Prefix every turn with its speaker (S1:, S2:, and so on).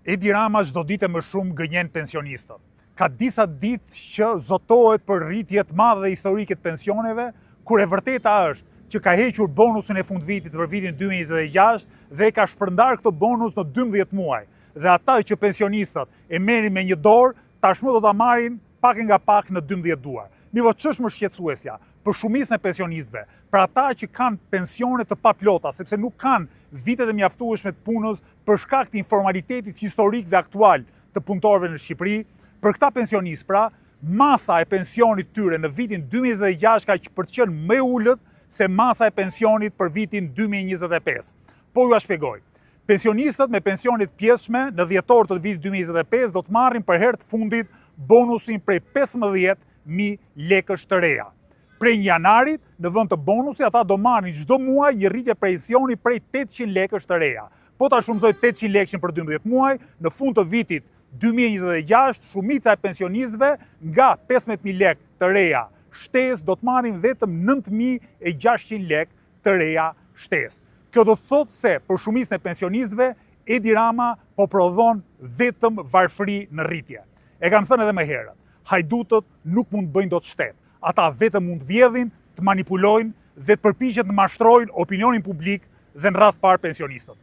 S1: Edi Rama çdo ditë më shumë gënjen pensionistët. Ka disa ditë që zotohet për rritje të madhe dhe historike të pensioneve, kur e vërteta është që ka hequr bonusin e fundvitit për vitin 2026 dhe ka shpërndar këtë bonus në 12 muaj. Dhe ata që pensionistët e merrin me një dorë, tashmë do ta marrin pak nga pak në 12 duar. Mirë, ç'është më shqetësuesja për shumicën e pensionistëve, për ata që kanë pensione të paplota, sepse nuk kanë vitet e mjaftueshme të punës për shkak të informalitetit historik dhe aktual të punëtorëve në Shqipëri, për këta pensionistë pra, masa e pensionit tyre në vitin 2026 ka qenë më e ulët se masa e pensionit për vitin 2025. Po ju a shpjegoj. Pensionistët me pensionit pjesshme në dhjetor të vitit 2025 do të marrin për herë të fundit bonusin prej 15.000 lekësh të reja. Prej janarit, në vend të bonusit, ata do marrin çdo muaj një rritje pensioni prej 800 lekësh të reja. Po ta shumësoj 800 lekëshin për 12 muaj, në fund të vitit 2026, shumica e pensionistëve nga 15.000 lekë të reja shtesë do të marrin vetëm 9.600 lekë të reja shtesë. Kjo do të thotë se për shumicën e pensionistëve, Edi Rama po prodhon vetëm varfëri në rritje. E kam thënë edhe më herët, hajdutët nuk mund të bëjnë dot shtet. Ata vetëm mund të vjedhin, të manipulojnë dhe të përpiqen të mashtrojnë opinionin publik dhe në radh parë pensionistët.